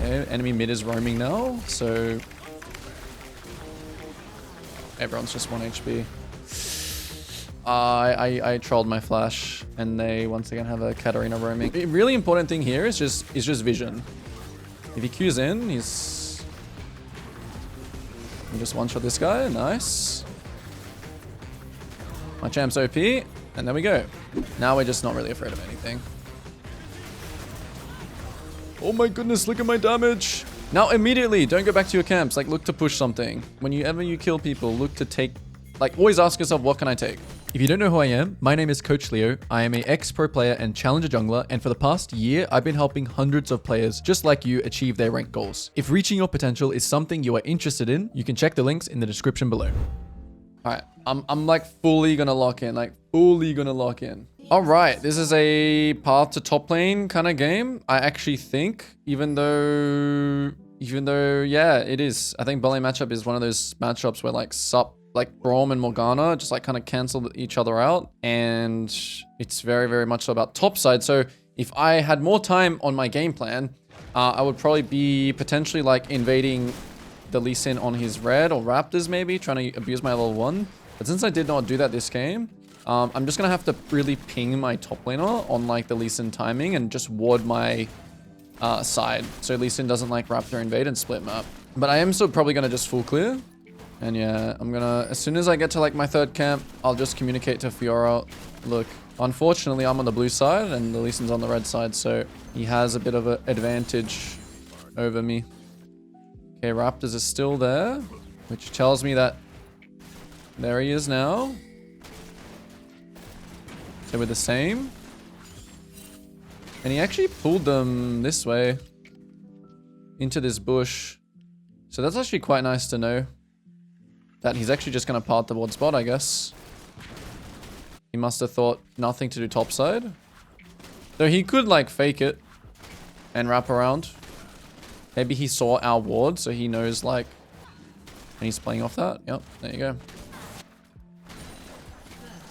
Okay, enemy mid is roaming now, so everyone's just 1 HP. I trolled my flash, and they once again have a Katarina roaming. The really important thing here is just vision. If he Qs in, he's just one shot this guy. Nice. My champ's OP, and there we go. Now we're just not really afraid of anything. Oh my goodness, look at my damage. Now immediately, don't go back to your camps. Like, look to push something. Whenever you kill people, look to take, like, always ask yourself, what can I take? If you don't know who I am, my name is Coach Leo. I am an ex-pro player and challenger jungler, and for the past year, I've been helping hundreds of players just like you achieve their rank goals. If reaching your potential is something you are interested in, you can check the links in the description below. All right, I'm like fully gonna lock in, All right, this is a path to top lane kind of game. I actually think, even though, yeah, it is. I think bot lane matchup is one of those matchups where like Braum and Morgana just like kind of cancel each other out. And it's very, very much so about top side. So if I had more time on my game plan, I would probably be potentially like invading the Lee Sin on his red or Raptors maybe, trying to abuse my level 1. But since I did not do that this game, I'm just going to have to really ping my top laner on like the Lee Sin timing and just ward my side. So Lee Sin doesn't like Raptor invade and split map. But I am still probably going to just full clear. And yeah, I'm gonna, as soon as I get to like my third camp, I'll just communicate to Fiora. Look, unfortunately, I'm on the blue side and the Lee Sin's on the red side, so he has a bit of an advantage over me. Okay, Raptors is still there, which tells me that there he is now. So we're the same. And he actually pulled them this way into this bush. So that's actually quite nice to know. That he's actually just going to part towards bot, I guess. He must have thought nothing to do topside. Though he could, like, fake it and wrap around. Maybe he saw our ward, so he knows, like... And he's playing off that. Yep, there you go.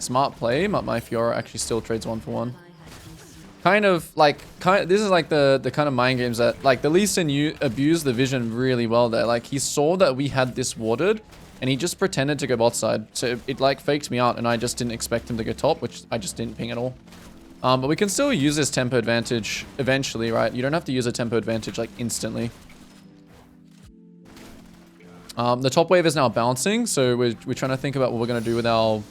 Smart play. My Fiora actually still trades 1-for-1. This is like the kind of mind games that... Like, the Lee Sin abused the vision really well there. Like, he saw that we had this warded... And he just pretended to go bot side. So it like faked me out and I just didn't expect him to go top, which I just didn't ping at all. But we can still use this tempo advantage eventually, right? You don't have to use a tempo advantage like instantly. The top wave is now bouncing. So we're trying to think about what we're going to do with our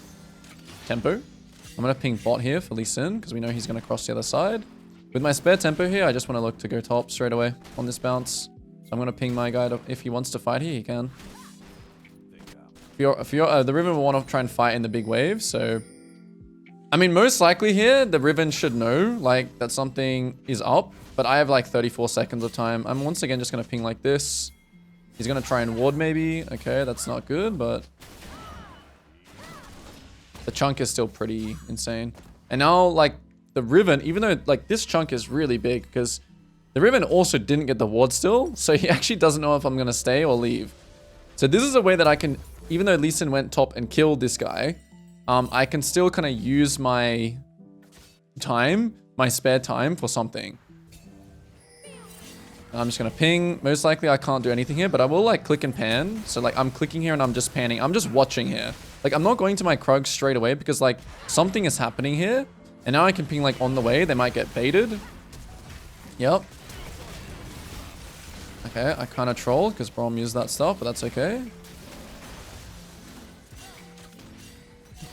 tempo. I'm going to ping bot here for Lee Sin because we know he's going to cross the other side. With my spare tempo here, I just want to look to go top straight away on this bounce. So I'm going to ping my guy to, if he wants to fight here, he can. The Riven will want to try and fight in the big wave, so... I mean, most likely here, the Riven should know, like, that something is up. But I have, like, 34 seconds of time. I'm once again just going to ping like this. He's going to try and ward, maybe. Okay, that's not good, but... The chunk is still pretty insane. And now, like, the Riven, even though, like, this chunk is really big, because the Riven also didn't get the ward still. So he actually doesn't know if I'm going to stay or leave. So this is a way that I can... Even though Lee Sin went top and killed this guy, I can still kind of use my time, my spare time for something. I'm just going to ping. Most likely I can't do anything here, but I will like click and pan. So like I'm clicking here and I'm just panning. I'm just watching here. Like I'm not going to my Krug straight away because like something is happening here. And now I can ping like on the way. They might get baited. Yep. Okay, I kind of trolled because Braum used that stuff, but that's okay.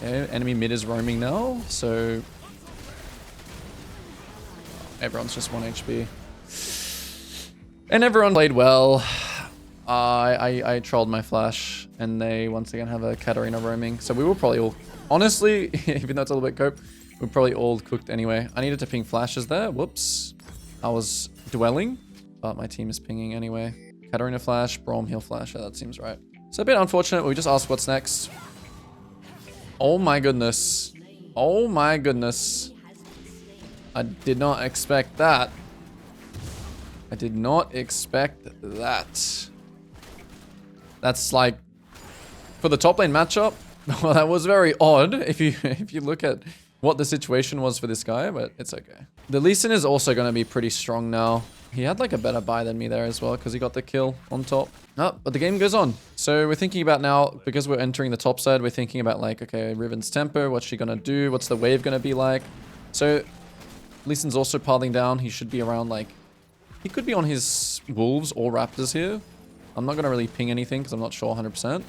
Okay, enemy mid is roaming now, so everyone's just 1 HP. And everyone played well. I trolled my flash, and they once again have a Katarina roaming. So we were probably all, honestly, even though it's a little bit cope, we're probably all cooked anyway. I needed to ping flashes there. Whoops. I was dwelling, but my team is pinging anyway. Katarina flash, Braum heal flash. Yeah, that seems right. So a bit unfortunate. We just asked what's next. Oh my goodness. Oh my goodness. I did not expect that. I did not expect that. That's like... For the top lane matchup, well, that was very odd if you look at what the situation was for this guy, but it's okay. The Lee Sin is also going to be pretty strong now. He had like a better buy than me there as well because he got the kill on top. Oh, but the game goes on. So we're thinking about now, because we're entering the top side, we're thinking about like, okay, Riven's tempo, what's she gonna do? What's the wave gonna be like? So Lee Sin's also pathing down. He should be around like, he could be on his Wolves or Raptors here. I'm not gonna really ping anything because I'm not sure 100%.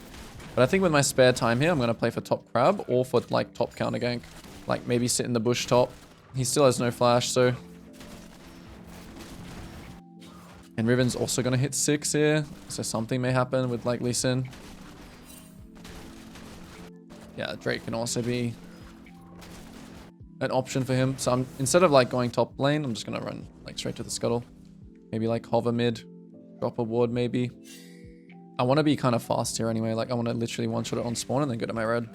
But I think with my spare time here, I'm gonna play for top crab or for like top counter gank. Like maybe sit in the bush top. He still has no flash, so... And Riven's also going to hit 6 here. So something may happen with like Lee Sin. Yeah, Drake can also be an option for him. So instead of like going top lane, I'm just going to run like straight to the scuttle. Maybe like hover mid. Drop a ward maybe. I want to be kind of fast here anyway. Like I want to literally one-shot it on spawn and then go to my red.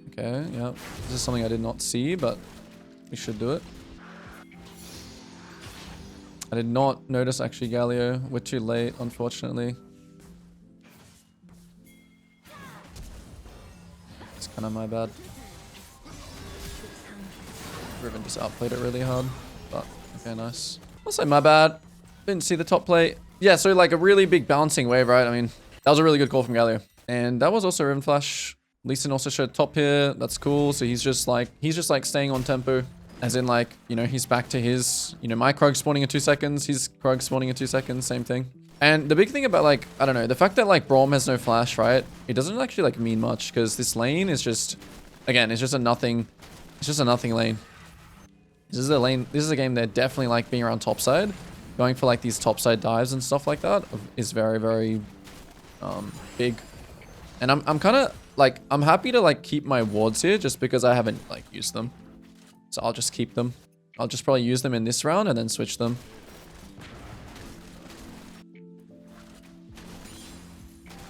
Okay, yeah. This is something I did not see, but we should do it. I did not notice actually Galio. We're too late, unfortunately. It's kind of my bad. Riven just outplayed it really hard. But, okay, nice. Also my bad. Didn't see the top plate. Yeah, so like a really big bouncing wave, right? I mean, that was a really good call from Galio. And that was also Riven Flash. Lee Sin also showed top here. That's cool. So he's just like staying on tempo. As in like, you know, he's back to his, you know, my Krug spawning in 2 seconds. His Krug spawning in 2 seconds. Same thing. And the big thing about like, I don't know, the fact that like Braum has no flash, right? It doesn't actually like mean much because this lane is just, again, it's just a nothing lane. This is a game that definitely like being around topside. Going for like these topside dives and stuff like that is very, very big. And I'm kind of like, I'm happy to like keep my wards here just because I haven't like used them. So I'll just keep them. I'll just probably use them in this round and then switch them.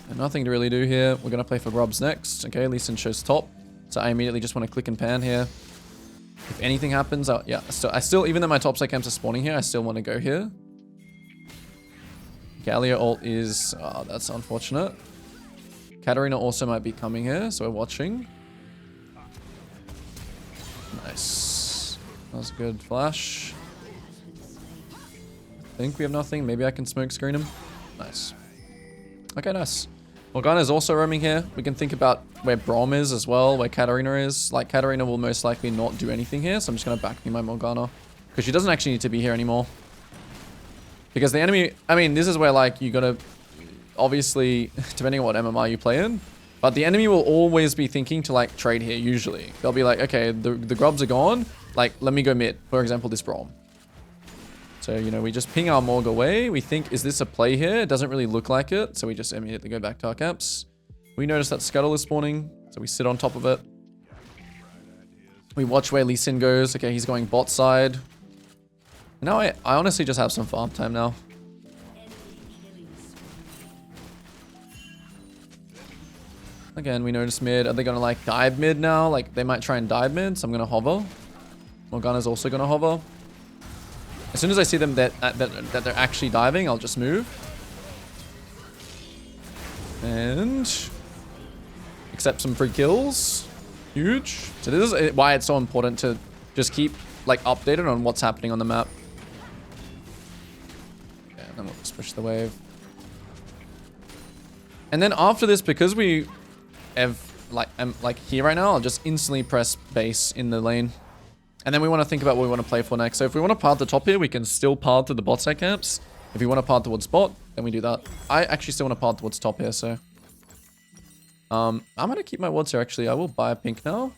And nothing to really do here. We're going to play for Grubs next. Okay, Lee Sin shows top. So I immediately just want to click and pan here. If anything happens, yeah, I still, even though my topside camps are spawning here, I still want to go here. Galio ult is, oh, that's unfortunate. Katarina also might be coming here, so we're watching. Nice. That was a good flash. I think we have nothing. Maybe I can smoke screen him. Nice. Okay, nice. Morgana is also roaming here. We can think about where Braum is as well, where Katarina is. Like, Katarina will most likely not do anything here, so I'm just going to back me my Morgana. Because she doesn't actually need to be here anymore. Because the enemy... I mean, this is where, like, you got to... Obviously, depending on what MMR you play in. But the enemy will always be thinking to, like, trade here, usually. They'll be like, okay, the grubs are gone. Like, let me go mid. For example, this Braum. So, you know, we just ping our Morg away. We think, is this a play here? It doesn't really look like it. So we just immediately go back to our camps. We notice that Scuttle is spawning. So we sit on top of it. We watch where Lee Sin goes. Okay, he's going bot side. Now I honestly just have some farm time now. Again, we notice mid. Are they going to like dive mid now? Like they might try and dive mid. So I'm going to hover. Morgana's also going to hover. As soon as I see them that they're actually diving, I'll just move. And accept some free kills. Huge. So this is why it's so important to just keep like updated on what's happening on the map. Okay, and then we'll just push the wave. And then after this, because we have I'm like here right now, I'll just instantly press base in the lane. And then we want to think about what we want to play for next. So if we want to path the top here, we can still path to the bot side camps. If we want to path towards bot, then we do that. I actually still want to path towards top here, so. I'm going to keep my wards here, actually. I will buy a pink now.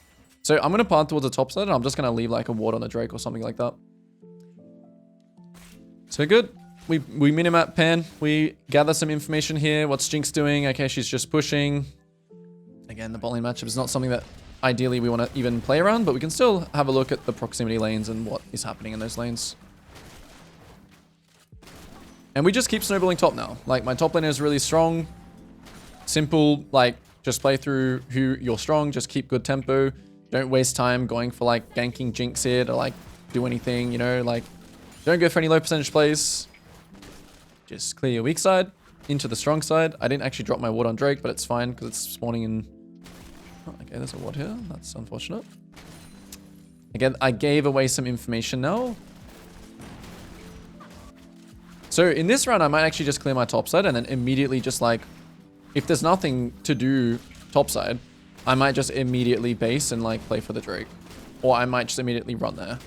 So I'm going to path towards the top side, and I'm just going to leave like a ward on the Drake or something like that. So good. We minimap pan. We gather some information here. What's Jinx doing? Okay, she's just pushing. Again, the bot lane matchup is not something that ideally we want to even play around, but we can still have a look at the proximity lanes and what is happening in those lanes. And we just keep snowballing top now. Like, my top lane is really strong. Simple, like, just play through who you're strong. Just keep good tempo. Don't waste time going for, like, ganking Jinx here to, like, do anything, you know? Like, don't go for any low percentage plays. Just clear your weak side into the strong side. I didn't actually drop my ward on Drake, but it's fine because it's spawning in... Oh, okay, there's a ward here. That's unfortunate. Again, I gave away some information now. So in this round, I might actually just clear my top side and then immediately just like, if there's nothing to do top side, I might just immediately base and like play for the Drake. Or I might just immediately run there.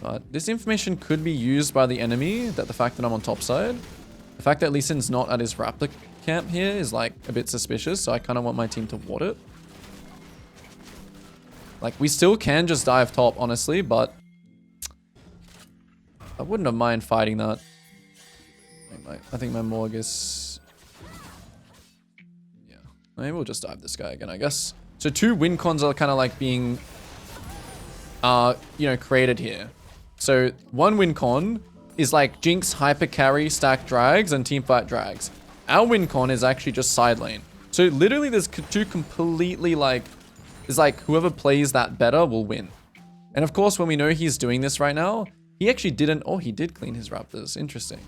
But this information could be used by the enemy, that the fact that I'm on top side. The fact that Lee Sin's not at his Raptor camp here is like a bit suspicious, so I kind of want my team to ward it. Like, we still can just dive top, honestly, but I wouldn't have mind fighting that. I think my Morg is... Yeah, maybe we'll just dive this guy again, I guess. So 2 win cons are kind of like being, you know, created here. So 1 win con is like Jinx hyper carry stack drags and teamfight drags. Our win con is actually just side lane. So literally there's 2 completely like, it's like whoever plays that better will win. And of course, when we know he's doing this right now, he actually didn't, oh, he did clean his Raptors. Interesting.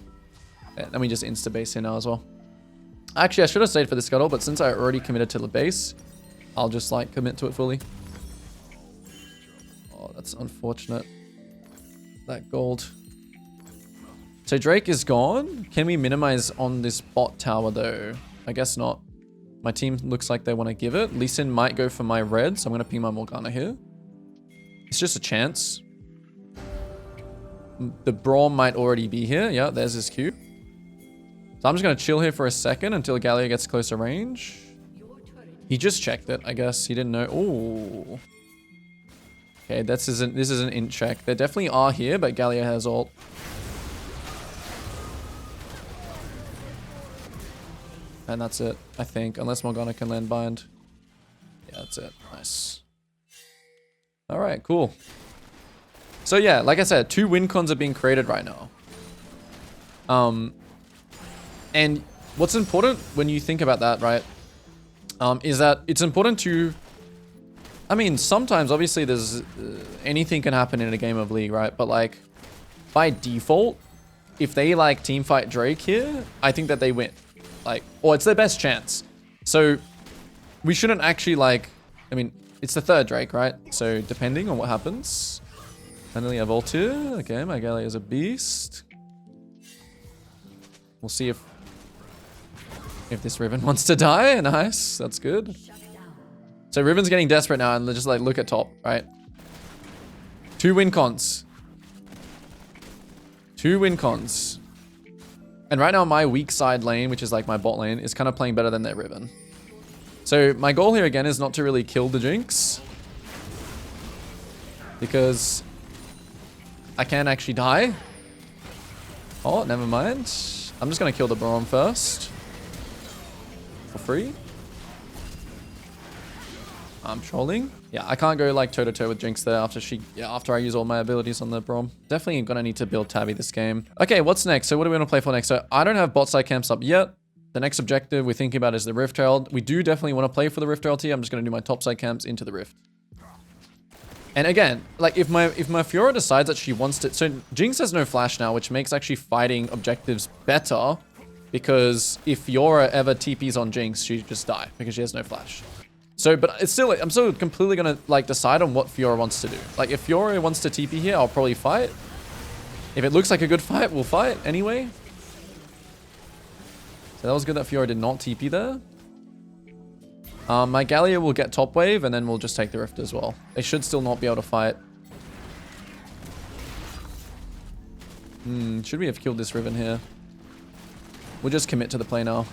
Yeah, let me just insta-base here now as well. Actually, I should have stayed for the scuttle, but since I already committed to the base, I'll just like commit to it fully. Oh, that's unfortunate. That gold. So Drake is gone. Can we minimize on this bot tower though? I guess not. My team looks like they want to give it. Lee Sin might go for my red, so I'm going to ping my Morgana here. It's just a chance. The Braum might already be here. Yeah, there's his Q. So I'm just going to chill here for a second until Gallia gets closer range. He just checked it, I guess. He didn't know. Oh. Okay, this is an int check. They definitely are here, but Gallia has ult. And that's it, I think. Unless Morgana can land bind. Yeah, that's it. Nice. Alright, cool. So yeah, like I said, 2 win cons are being created right now. And what's important when you think about that, right? Is that it's important to... I mean, sometimes, obviously, there's... anything can happen in a game of League, right? But, like, by default, if they, like, teamfight Drake here, I think that they win. Like, or it's their best chance. So, we shouldn't actually, like... I mean, it's the 3rd Drake, right? So, depending on what happens... Finally, I have ult here. Okay, my Gallia is a beast. We'll see if this Riven wants to die. Nice, that's good. So Riven's getting desperate now, and just like look at top, right? 2 win cons. 2 win cons. And right now my weak side lane, which is like my bot lane, is kind of playing better than their Riven. So my goal here again is not to really kill the Jinx, because I can actually die. Oh, never mind. I'm just gonna kill the Braum first. For free. I'm trolling. Yeah, I can't go like toe-to-toe with Jinx there after I use all my abilities on the Braum. Definitely gonna need to build Tabby this game. Okay, what's next? So what do we want to play for next? So I don't have bot side camps up yet. The next objective we're thinking about is the Rift Herald. We do definitely want to play for the Rift Herald here. I'm just gonna do my top side camps into the Rift. And again, like if my Fiora decides that she wants to... So Jinx has no flash now, which makes actually fighting objectives better. Because if Fiora ever TPs on Jinx, she just die because she has no flash. So, but it's still, I'm still completely gonna like decide on what Fiora wants to do. Like if Fiora wants to TP here, I'll probably fight. If it looks like a good fight, we'll fight anyway. So that was good that Fiora did not TP there. My Gallia will get top wave and then we'll just take the Rift as well. They should still not be able to fight. Should we have killed this Riven here? We'll just commit to the play now.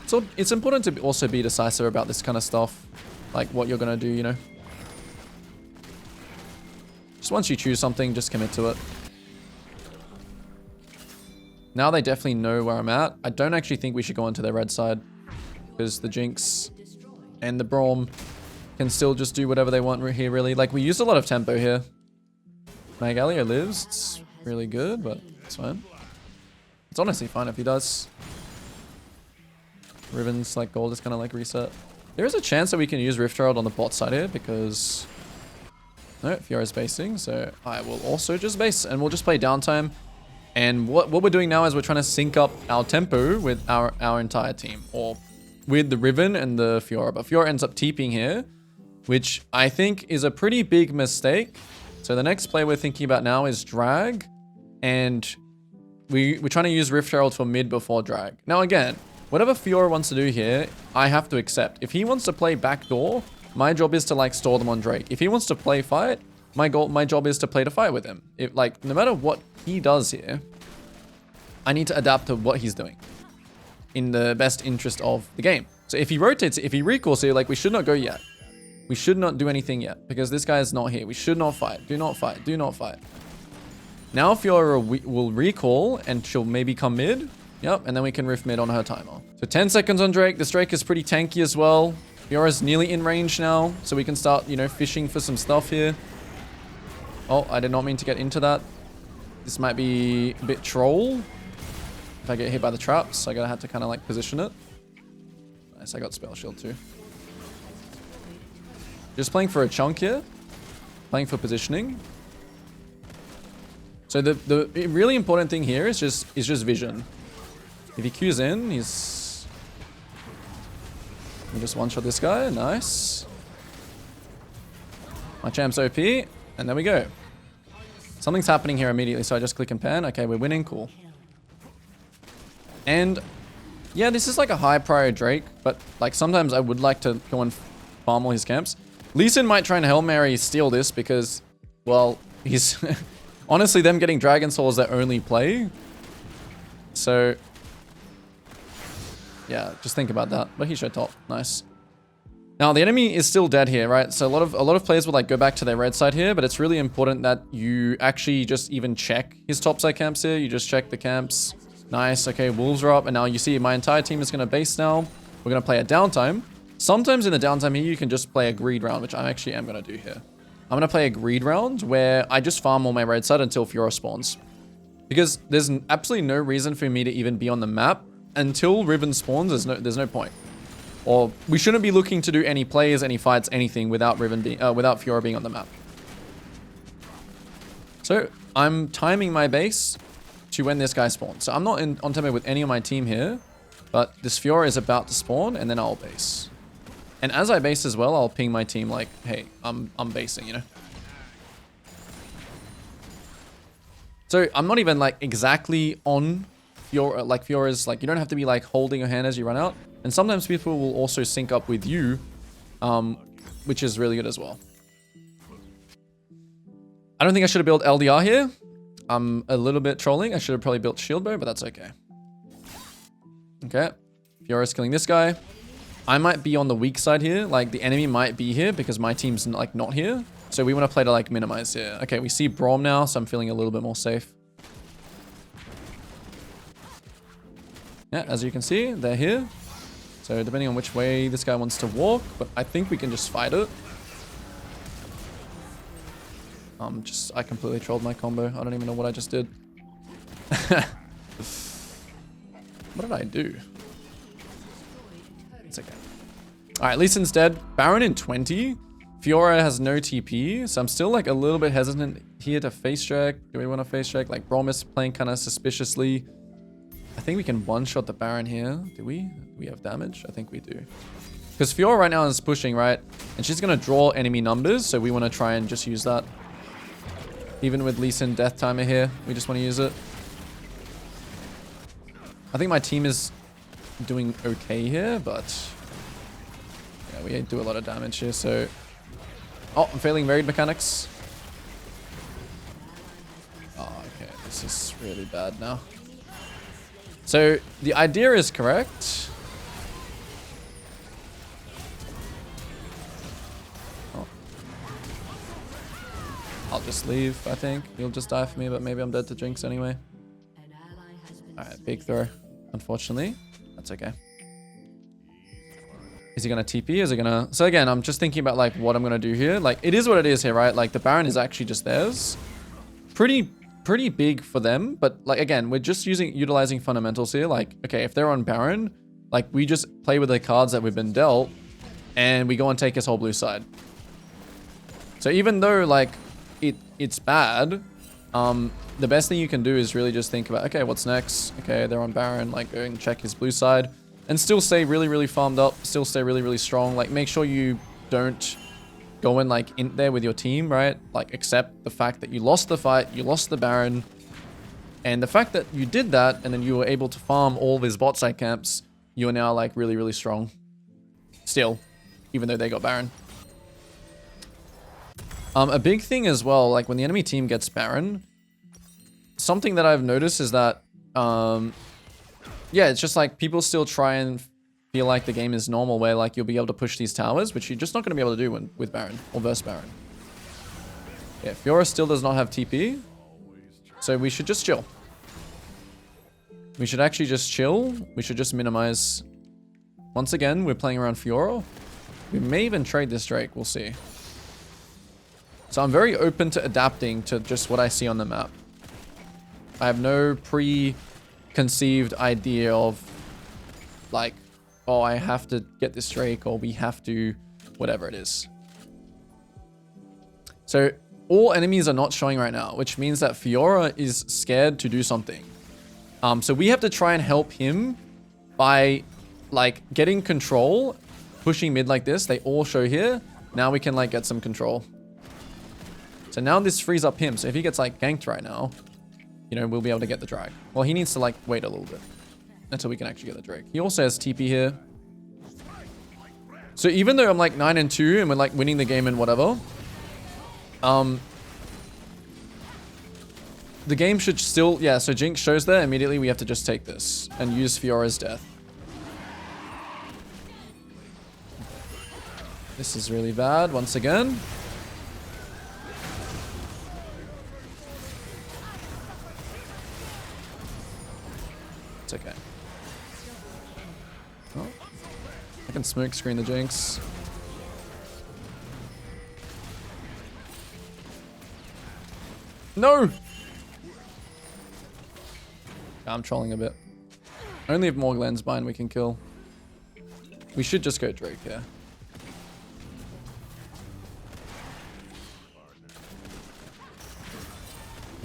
So it's important to also be decisive about this kind of stuff. Like what you're going to do, you know. Just once you choose something, just commit to it. Now they definitely know where I'm at. I don't actually think we should go onto their red side. Because the Jinx and the Braum can still just do whatever they want here, really. Like, we used a lot of tempo here. My Gallia lives. It's really good, but it's fine. It's honestly fine if he does. Riven's, like, gold is kind of, like, reset. There is a chance that we can use Rift Herald on the bot side here, because... No, Fiora's basing, so I will also just base. And we'll just play downtime. And what we're doing now is we're trying to sync up our tempo with our entire team. Or... with the Riven and the Fiora. But Fiora ends up TPing here, which I think is a pretty big mistake. So the next play we're thinking about now is drag. and we're trying to use Rift Herald for mid before drag. Now again, whatever Fiora wants to do here, I have to accept. If he wants to play backdoor, my job is to like stall them on Drake. If he wants to play fight, my job is to play to fight with him. Like no matter what he does here, I need to adapt to what he's doing in the best interest of the game. So if he rotates, if he recalls here, like we should not go yet. We should not do anything yet because this guy is not here. We should not fight. Do not fight. Do not fight. Now Fiora will recall and she'll maybe come mid. Yep, and then we can rift mid on her timer. So 10 seconds on Drake. This Drake is pretty tanky as well. Fiora's nearly in range now, so we can start, you know, fishing for some stuff here. Oh, I did not mean to get into that. This might be a bit troll. If I get hit by the traps, I gotta have to kind of like position it. Nice, I got spell shield too. Just playing for a chunk here. Playing for positioning. So the really important thing here is just vision. If he Qs in, he's... We just one-shot this guy. Nice. My champ's OP. And there we go. Something's happening here immediately, so I just click and pan. Okay, we're winning. Cool. And yeah, this is like a high priority Drake, but like sometimes I would like to go and farm all his camps. Lee Sin might try and Hail Mary steal this because, well, he's... Honestly, them getting Dragon Soul is their only play. So... yeah, just think about that. But he showed top. Nice. Now, the enemy is still dead here, right? So a lot of players will like go back to their red side here, but it's really important that you actually just even check his top side camps here. You just check the camps. Nice. Okay, wolves are up. And now you see my entire team is going to base now. We're going to play a downtime. Sometimes in the downtime here, you can just play a greed round, which I actually am going to do here. I'm going to play a greed round where I just farm on my red side until Fiora spawns. Because there's absolutely no reason for me to even be on the map until Riven spawns. There's no point. Or we shouldn't be looking to do any plays, any fights, anything without without Fiora being on the map. So I'm timing my base to when this guy spawns. So I'm not on tempo with any of my team here, but this Fiora is about to spawn and then I'll base. And as I base as well, I'll ping my team like, hey, I'm basing, you know? So I'm not even like exactly on Fiora, like Fiora's, like you don't have to be like holding your hand as you run out. And sometimes people will also sync up with you, which is really good as well. I don't think I should have built LDR here. I'm a little bit trolling. I should have probably built shield bow, but that's okay. Okay. Fiora's killing this guy. I might be on the weak side here. Like the enemy might be here because my team's like not here. So we want to play to like minimize here. Okay, we see Braum now, so I'm feeling a little bit more safe. Yeah, as you can see, they're here. So depending on which way this guy wants to walk, but I think we can just fight it. I completely trolled my combo. I don't even know what I just did. What did I do? It's okay. All right, Lee Sin's dead. Baron in 20. Fiora has no TP, so I'm still like a little bit hesitant here to face check. Do we want to face check? Like Braum is playing kind of suspiciously. I think we can one-shot the Baron here. Do we? Do we have damage? I think we do. Because Fiora right now is pushing, right? And she's going to draw enemy numbers, so we want to try and just use that. Even with Lee Sin Death Timer here, we just want to use it. I think my team is doing okay here, but... yeah, we do a lot of damage here, so... oh, I'm failing varied mechanics. Oh, okay. This is really bad now. So, the idea is correct. Oh. I'll just leave, I think. He'll just die for me, but maybe I'm dead to Jinx anyway. Alright, big throw. Unfortunately. That's okay. Is he gonna TP? Is he gonna... so again, I'm just thinking about like what I'm gonna do here. Like, it is what it is here, right? Like, the Baron is actually just theirs. Pretty big for them, but like again, we're just utilizing fundamentals here. Like, okay, if they're on Baron, like we just play with the cards that we've been dealt and we go and take his whole blue side. So even though like it's bad, the best thing you can do is really just think about, okay, what's next? Okay, they're on Baron, like go and check his blue side and still stay really farmed up, still stay really strong. Like make sure you don't go in like in there with your team, right? Like accept the fact that you lost the fight, you lost the Baron, And the fact that you did that and then you were able to farm all these bot side camps, you are now like really, really strong. Still, even though they got Baron. A big thing as well, like when the enemy team gets Baron, something that I've noticed is that, yeah, it's just like people still try and feel like the game is normal where like you'll be able to push these towers, which you're just not going to be able to do with Baron or versus Baron. Yeah, Fiora still does not have TP, so we should just chill. We should actually just chill. We should just minimize. Once again, we're playing around Fiora. We may even trade this Drake, we'll see. So I'm very open to adapting to just what I see on the map. I have no preconceived idea of like, oh, I have to get this Drake or we have to, whatever it is. So all enemies are not showing right now, which means that Fiora is scared to do something. So we have to try and help him by like getting control, pushing mid like this. They all show here. Now we can like get some control. So now this frees up him. So if he gets like ganked right now, you know, we'll be able to get the drag. Well, he needs to like wait a little bit until we can actually get the Drake. He also has TP here. So even though I'm like 9-2 and we're like winning the game and whatever, the game should still, yeah, so Jinx shows there. Immediately we have to just take this and use Fiora's death. This is really bad once again. It's okay. Oh, I can smoke screen the Jinx. No! I'm trolling a bit. Only if Morglan's bind we can kill. We should just go Drake here.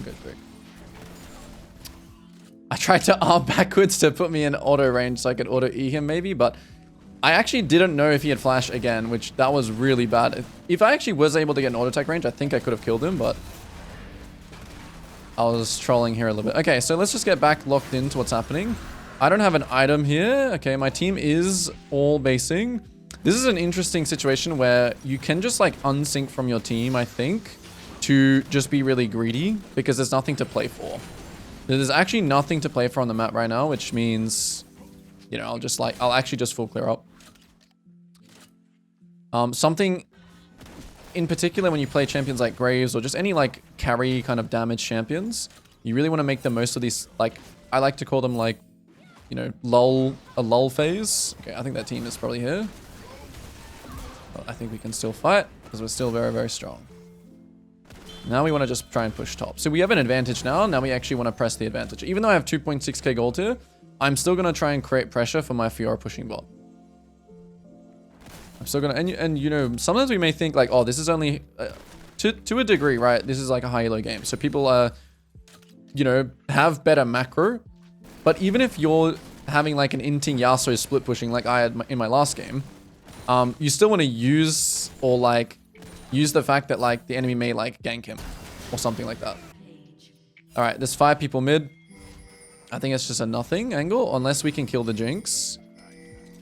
Go Drake. I tried to arm backwards to put me in auto range so I could auto E him maybe, but I actually didn't know if he had flash again, which that was really bad. If I actually was able to get an auto attack range, I think I could have killed him, but I was trolling here a little bit. Okay, so let's just get back locked into what's happening. I don't have an item here. Okay, my team is all basing. This is an interesting situation where you can just like unsync from your team, I think, to just be really greedy because there's nothing to play for. There's actually nothing to play for on the map right now, which means, you know, I'll actually just full clear up. Something in particular when you play champions like Graves or just any like carry kind of damage champions, you really want to make the most of these, like, I like to call them like, you know, a lull phase. Okay, I think that team is probably here. But I think we can still fight because we're still very, very strong. Now we want to just try and push top. So we have an advantage now. Now we actually want to press the advantage. Even though I have 2.6k gold here, I'm still going to try and create pressure for my Fiora pushing bot. I'm still going to, and you know, sometimes we may think like, oh, this is only, to a degree, right? This is like a high elo game. So people, you know, have better macro. But even if you're having like an Inting Yasuo split pushing like I had in my last game, you still want to use or like use the fact that like the enemy may like gank him or something like that. All right, there's 5 people mid. I think it's just a nothing angle unless we can kill the Jinx.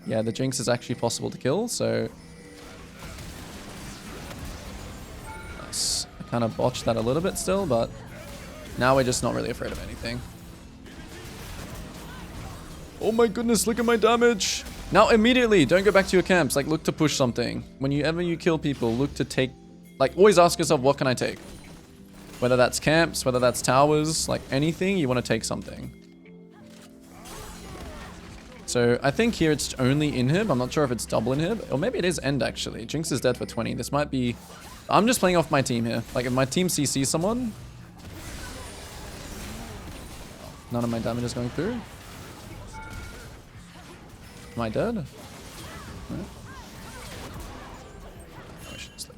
Yeah, the Jinx is actually possible to kill, so nice. I kind of botched that a little bit still, but now we're just not really afraid of anything. Oh my goodness, look at my damage. Now immediately, don't go back to your camps. Like, look to push something. Whenever you kill people, look to take, like, always ask yourself, what can I take? Whether that's camps, whether that's towers, like anything, you want to take something. So I think here it's only inhib. I'm not sure if it's double inhib, or maybe it is end actually. Jinx is dead for 20. This might be, I'm just playing off my team here. Like if my team CC someone, none of my damage is going through. Am I dead? No. I should sleep.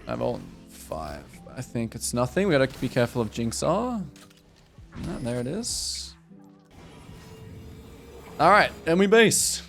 I have all 5. I think it's nothing. We gotta be careful of Jinx R. No, there it is. Alright, and we base.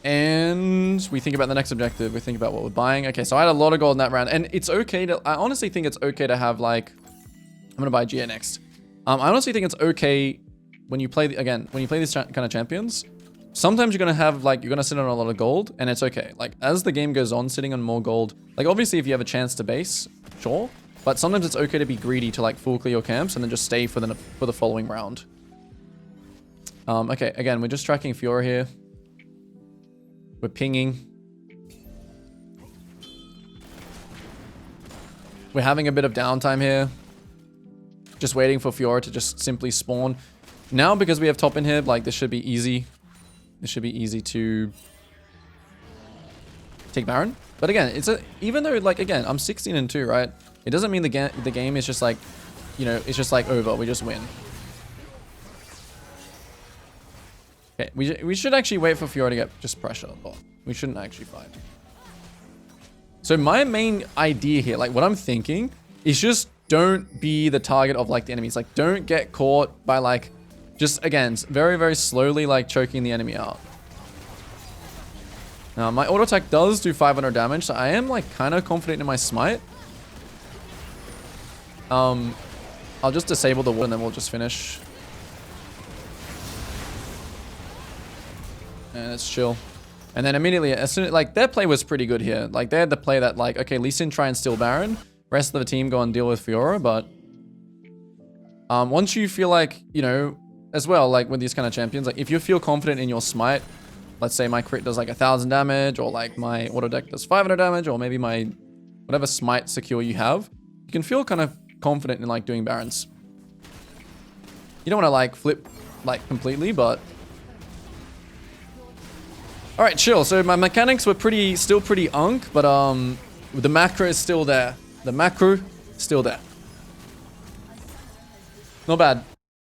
And we think about the next objective. We think about what we're buying. Okay, so I had a lot of gold in that round. And it's okay to... I honestly think it's okay to have, like... I'm going to buy GA next. I honestly think it's okay when you play... Again, when you play these kind of champions, sometimes you're going to have, like... You're going to sit on a lot of gold, and it's okay. Like, as the game goes on, sitting on more gold... Like, obviously, if you have a chance to base, sure. But sometimes it's okay to be greedy to, like, full clear your camps and then just stay for the following round. Okay, again, we're just tracking Fiora here. We're pinging. We're having a bit of downtime here. Just waiting for Fiora to just simply spawn. Now, because we have top in here, like, this should be easy. This should be easy to take Baron. But again, even though, like, again, I'm 16-2, right? It doesn't mean the game is just like, you know, it's just like over. We just win. Okay, we should actually wait for Fiora to get just pressure. Oh, we shouldn't actually fight. So my main idea here, like what I'm thinking, is just don't be the target of like the enemies. Like don't get caught by like, just again, very, very slowly like choking the enemy out. Now my auto attack does do 500 damage, so I am like kind of confident in my smite. I'll just disable the ward and then we'll just finish. And let's chill. And then immediately, as soon as, like, their play was pretty good here. Like, they had the play that, like, okay, Lee Sin try and steal Baron. Rest of the team go and deal with Fiora, but... once you feel like, you know, as well, like, with these kind of champions, like, if you feel confident in your smite, let's say my crit does, like, 1,000 damage, or, like, my auto deck does 500 damage, or maybe my... whatever smite secure you have, you can feel kind of confident in, like, doing Barons. You don't want to, like, flip, like, completely, but... Alright, chill. So my mechanics were still pretty unk, but the macro is still there. The macro, still there. Not bad.